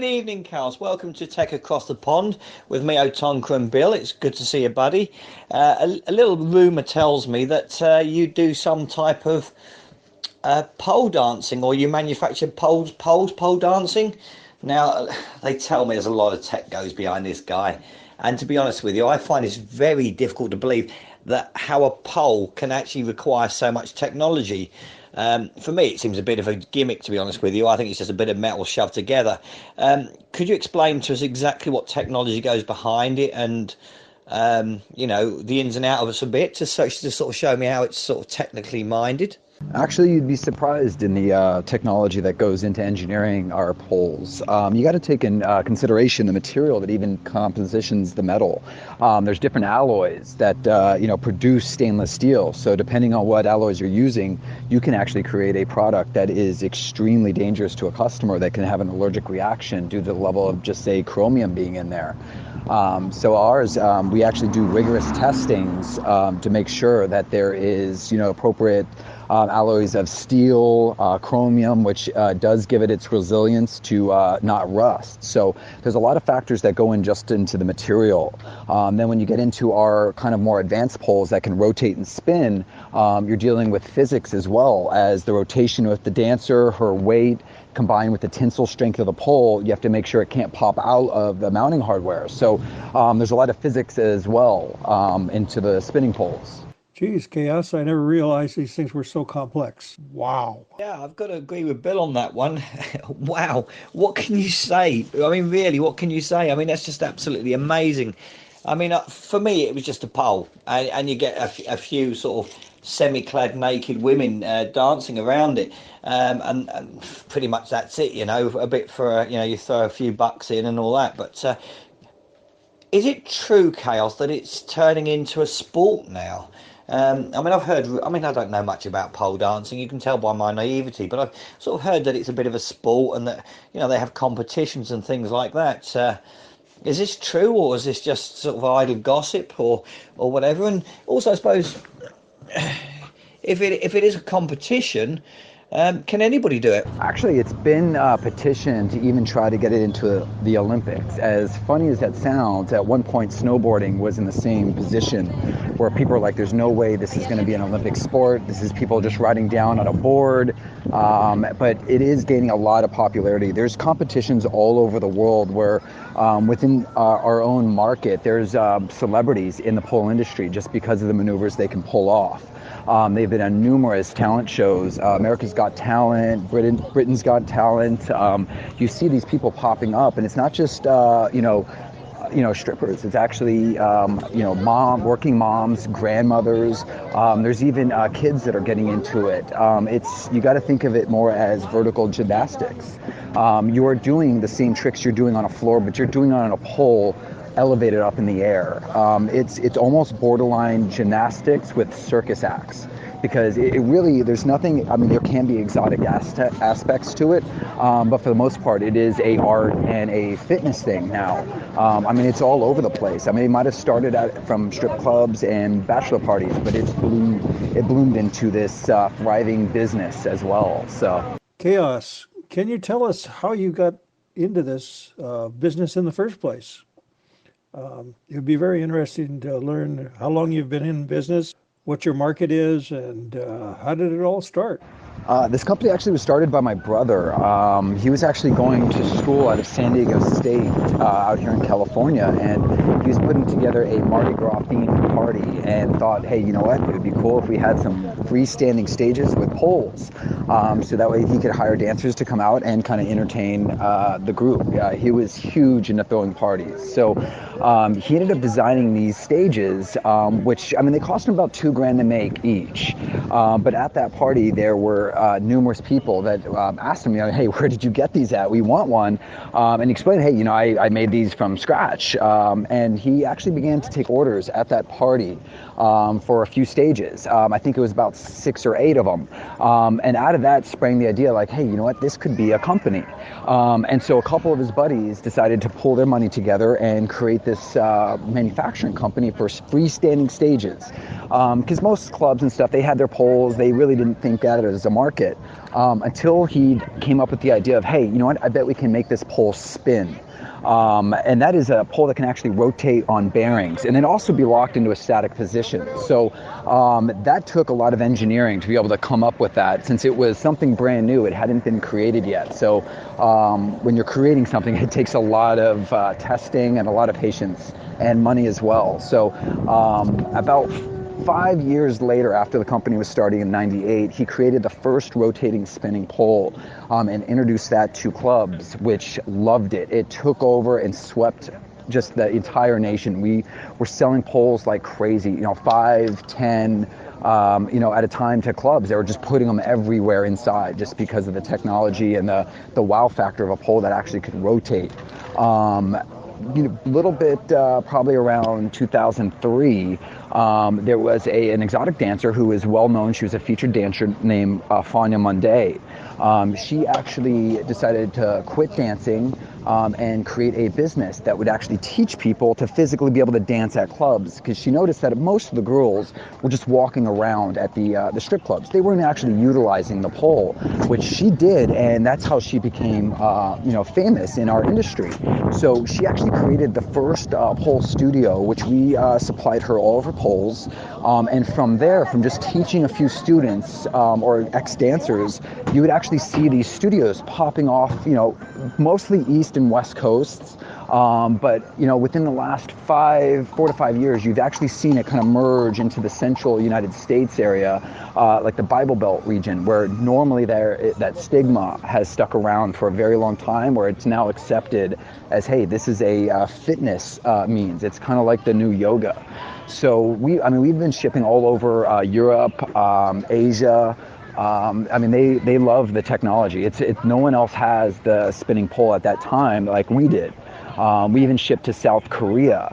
evening, Kaos. Welcome to Tech Across the Pond with me, Otonka and Bill. It's good to see you, buddy. A little rumour tells me that you do some type of pole dancing, or you manufacture pole dancing. Now, they tell me there's a lot of tech goes behind this guy. And to be honest with you, I find it's very difficult to believe that how a pole can actually require so much technology. For me, it seems a bit of a gimmick, to be honest with you. I think it's just a bit of metal shoved together. Could you explain to us exactly what technology goes behind it and, the ins and outs of us a bit, to sort of show me how it's sort of technically minded? Actually, you'd be surprised in the technology that goes into engineering our poles. You got to take in consideration the material that even compositions the metal. There's different alloys that produce stainless steel. So depending on what alloys you're using, you can actually create a product that is extremely dangerous to a customer that can have an allergic reaction due to the level of, just say, chromium being in there. So ours, we actually do rigorous testings to make sure that there is, appropriate alloys of steel, chromium, which does give it its resilience to not rust. So there's a lot of factors that go in just into the material. Then when you get into our kind of more advanced poles that can rotate and spin, you're dealing with physics as well as the rotation with the dancer, her weight, combined with the tensile strength of the pole. You have to make sure it can't pop out of the mounting hardware. So there's a lot of physics as well into the spinning poles. Geez, Chaos, I never realized these things were so complex. Wow. Yeah, I've got to agree with Bill on that one. Wow, what can you say? I mean, really, what can you say? I mean, that's just absolutely amazing. I mean, for me, it was just a pole, and you get a few sort of semi-clad naked women dancing around it, and pretty much that's it. A bit for you throw a few bucks in and all that. But is it true, Chaos, that it's turning into a sport now? I've heard, I don't know much about pole dancing, you can tell by my naivety, but I've sort of heard that it's a bit of a sport and that, they have competitions and things like that. Is this true, or is this just sort of idle gossip or whatever? And also, I suppose, if it is a competition, can anybody do it? Actually, it's been petitioned to even try to get it into the Olympics. As funny as that sounds, at one point snowboarding was in the same position where people are like, there's no way this is going to be an Olympic sport. This is people just riding down on a board. But it is gaining a lot of popularity. There's competitions all over the world where within our own market, there's celebrities in the pole industry just because of the maneuvers they can pull off. They've been on numerous talent shows. America's Got Talent, Britain's Got Talent. You see these people popping up, and it's not just strippers. It's actually working moms, grandmothers. There's even kids that are getting into it. You got to think of it more as vertical gymnastics. You are doing the same tricks you're doing on a floor, but you're doing it on a pole, elevated up in the air. It's almost borderline gymnastics with circus acts, because it really, there's nothing, there can be exotic aspects to it, but for the most part, it is a art and a fitness thing now. It's all over the place. It might have started out from strip clubs and bachelor parties, but it bloomed into this thriving business as well. So, Chaos, can you tell us how you got into this business in the first place? It'd be very interesting to learn how long you've been in business, what your market is, and how did it all start? This company actually was started by my brother. He was actually going to school out of San Diego State out here in California, and he was putting together a Mardi Gras themed party and thought, hey, you know what, it would be cool if we had some freestanding stages with poles, so that way he could hire dancers to come out and kind of entertain the group. He was huge into throwing parties, so he ended up designing these stages, which, they cost him about $2,000 to make each, but at that party there were numerous people that asked him, hey, where did you get these at? We want one. And he explained, hey, I made these from scratch. And he actually began to take orders at that party for a few stages. I think it was about 6 or 8 of them. And out of that sprang the idea like, hey, you know what, this could be a company. And so a couple of his buddies decided to pull their money together and create this manufacturing company for freestanding stages. Because most clubs and stuff, they had their poles, they really didn't think at it as a market, until he came up with the idea of, hey, you know what, I bet we can make this pole spin. And that is a pole that can actually rotate on bearings and then also be locked into a static position. So that took a lot of engineering to be able to come up with that, since it was something brand new. It hadn't been created yet. So when you're creating something, it takes a lot of testing and a lot of patience and money as well. So about 5 years later, after the company was starting in '98, he created the first rotating spinning pole and introduced that to clubs, which loved it. It took over and swept just the entire nation. We were selling poles like crazy, 5, 10, at a time to clubs. They were just putting them everywhere inside just because of the technology and the wow factor of a pole that actually could rotate. Little bit, probably around 2003, there was an exotic dancer who is well known. She was a featured dancer named Fania Monday. She actually decided to quit dancing and create a business that would actually teach people to physically be able to dance at clubs, because she noticed that most of the girls were just walking around at the strip clubs. They weren't actually utilizing the pole, which she did, and that's how she became famous in our industry. So she actually created the first pole studio, which we supplied her all of her poles, and from there, from just teaching a few students or ex-dancers, you would actually see these studios popping off, mostly East and West Coasts. But within the last 4 to 5 years, you've actually seen it kind of merge into the central United States area, like the Bible Belt region, where normally that stigma has stuck around for a very long time, where it's now accepted as, hey, this is a fitness means. It's kind of like the new yoga. So we've been shipping all over Europe, Asia. They love the technology. No one else has the spinning pole at that time like we did. We even shipped to South Korea,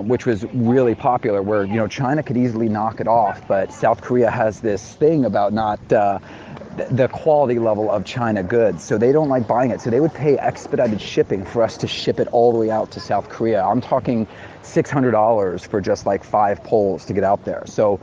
which was really popular, where China could easily knock it off, but South Korea has this thing about not the quality level of China goods, so they don't like buying it. So they would pay expedited shipping for us to ship it all the way out to South Korea. I'm talking $600 for just like 5 poles to get out there. So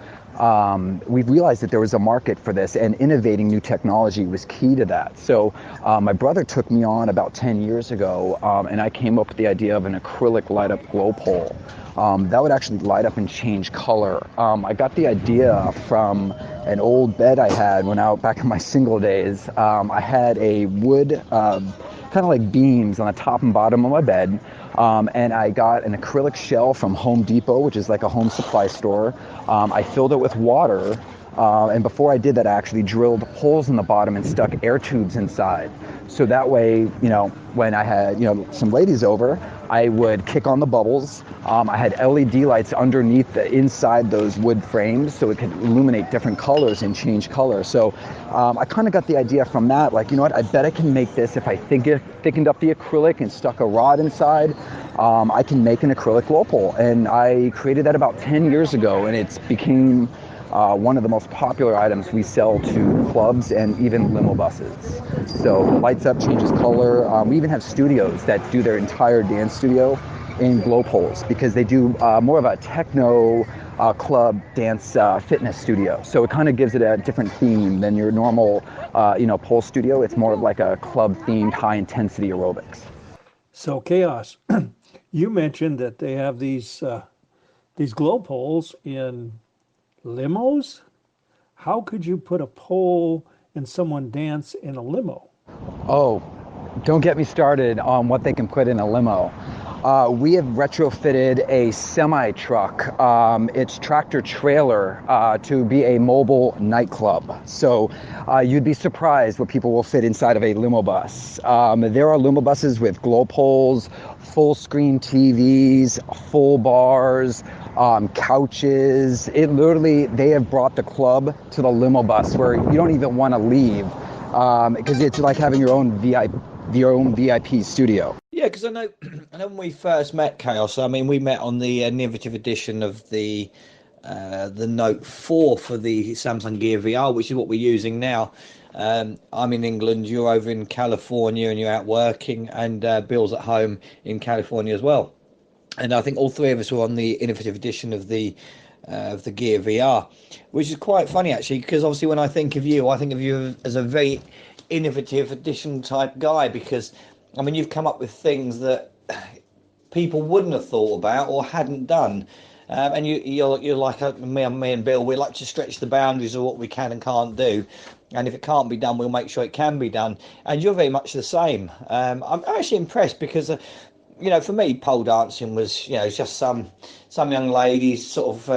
we've realized that there was a market for this, and innovating new technology was key to that. So my brother took me on about 10 years ago, and I came up with the idea of an acrylic light-up glow pole. That would actually light up and change color. I got the idea from an old bed I had when back in my single days. I had a wood, kind of like beams on the top and bottom of my bed. And I got an acrylic shell from Home Depot, which is like a home supply store. I filled it with water, and before I did that, I actually drilled holes in the bottom and stuck air tubes inside. So that way, when I had, some ladies over, I would kick on the bubbles. I had LED lights underneath inside those wood frames, so it could illuminate different colors and change color. So I kind of got the idea from that, like, I bet I can make this if I thickened up the acrylic and stuck a rod inside. I can make an acrylic glow pole, and I created that about 10 years ago, and it's became one of the most popular items we sell to clubs and even limo buses. So lights up, changes color. We even have studios that do their entire dance studio in glow poles, because they do more of a techno club dance fitness studio. So it kind of gives it a different theme than your normal pole studio. It's more of like a club themed high intensity aerobics. So Chaos, you mentioned that they have these glow poles in limos. How could you put a pole and someone dance in a limo? Oh, don't get me started on what they can put in a limo. We have retrofitted a semi-truck, its tractor trailer, to be a mobile nightclub. So you'd be surprised what people will fit inside of a limo bus. There are limo buses with glow poles, full screen TVs, full bars, couches. They have brought the club to the limo bus where you don't even want to leave, because it's like having your own VIP studio. Yeah, because I know, I know when we first met, Chaos. I mean, we met on the innovative edition of the Note 4 for the Samsung Gear VR, which is what we're using now. I'm in England, you're over in California, and you're out working, and Bill's at home in California as well. And I think all three of us were on the innovative edition of the Gear VR, which is quite funny actually, because obviously when I think of you as a very innovative edition type guy, because I mean you've come up with things that people wouldn't have thought about or hadn't done. And you're like me and Bill. We like to stretch the boundaries of what we can and can't do, and if it can't be done, we'll make sure it can be done. And you're very much the same. I'm actually impressed because, for me, pole dancing was, just some young ladies sort of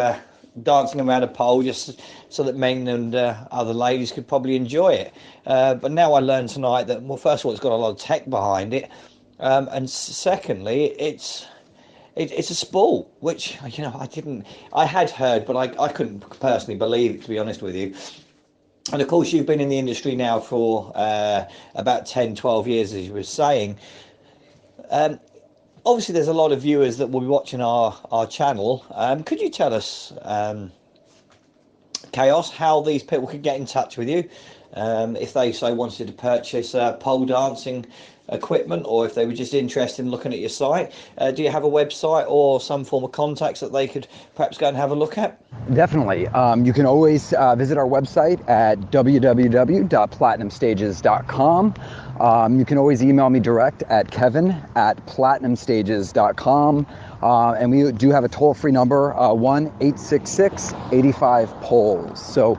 dancing around a pole just so that men and other ladies could probably enjoy it. But now I learned tonight that, well, first of all, it's got a lot of tech behind it, and secondly, it's a sport, which I had heard, but I couldn't personally believe it, to be honest with you. And of course, you've been in the industry now for about 10, 12 years, as you were saying. Obviously, there's a lot of viewers that will be watching our channel. Could you tell us, Chaos, how these people could get in touch with you if they so wanted to purchase pole dancing equipment, or if they were just interested in looking at your site? Do you have a website or some form of contacts that they could perhaps go and have a look at? Definitely. You can always visit our website at www.platinumstages.com. You can always email me direct at kevin@platinumstages.com. And we do have a toll-free number, 1-866-85-POLES. So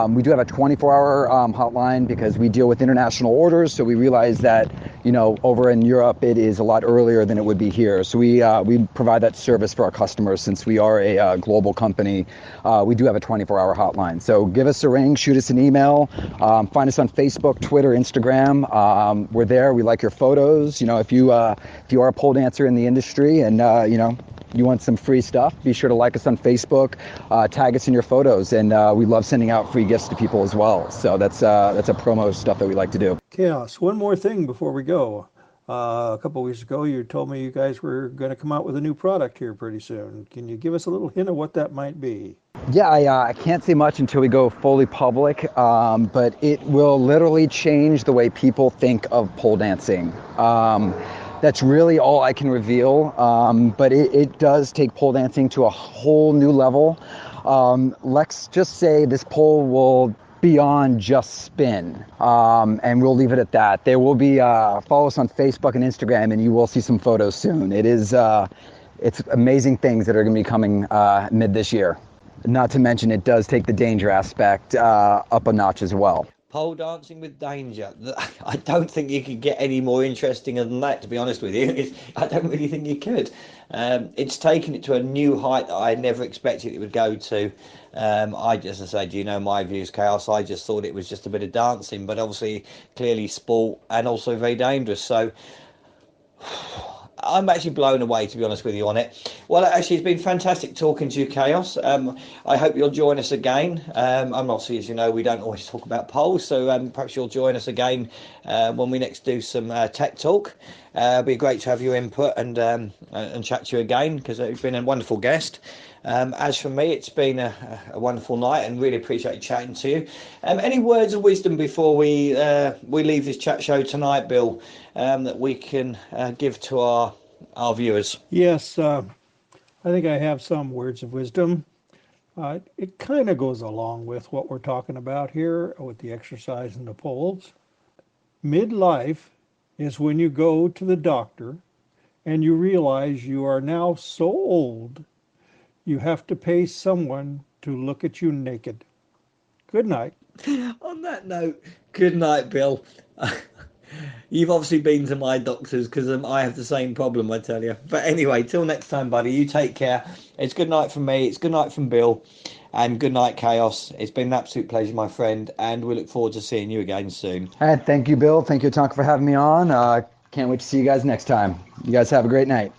we do have a 24-hour hotline because we deal with international orders. So we realize that, over in Europe, it is a lot earlier than it would be here. So we provide that service for our customers since we are a global company. We do have a 24-hour hotline. So give us a ring, shoot us an email, find us on Facebook, Twitter, Instagram. We're there. We like your photos. If you are a pole dancer in the industry and you want some free stuff, be sure to like us on Facebook, tag us in your photos, and we love sending out free gifts to people as well. So that's a promo stuff that we like to do. Chaos. One more thing before we go. A couple of weeks ago, you told me you guys were going to come out with a new product here pretty soon. Can you give us a little hint of what that might be? Yeah, I can't say much until we go fully public, but it will literally change the way people think of pole dancing. That's really all I can reveal, but it does take pole dancing to a whole new level. Let's just say this pole will beyond just spin, and we'll leave it at that. There will be, follow us on Facebook and Instagram, and you will see some photos soon. It's amazing things that are going to be coming mid this year. Not to mention, it does take the danger aspect up a notch as well. Pole dancing with danger. I don't think you could get any more interesting than that, to be honest with you. I don't really think you could. It's taken it to a new height that I never expected it would go to. As I say, do you know my views, Chaos? I just thought it was just a bit of dancing, but obviously, clearly sport and also very dangerous. So I'm actually blown away, to be honest with you, on it. Well, actually, it's been fantastic talking to you, Chaos. I hope you'll join us again. Obviously, as you know, we don't always talk about polls, so perhaps you'll join us again when we next do some tech talk. It'll be great to have your input and chat to you again, because you've been a wonderful guest. As for me, it's been a wonderful night, and really appreciate chatting to you. Any words of wisdom before we leave this chat show tonight, Bill, that we can give to our viewers? Yes, I think I have some words of wisdom. It kind of goes along with what we're talking about here with the exercise and the poles. Midlife is when you go to the doctor and you realize you are now so old you have to pay someone to look at you naked. Good night. On that note, good night, Bill. You've obviously been to my doctors, because I have the same problem, I tell you. But anyway, till next time, buddy, you take care. It's good night from me. It's good night from Bill. And good night, Chaos. It's been an absolute pleasure, my friend. And we look forward to seeing you again soon. And thank you, Bill. Thank you, Tonka, for having me on. Can't wait to see you guys next time. You guys have a great night.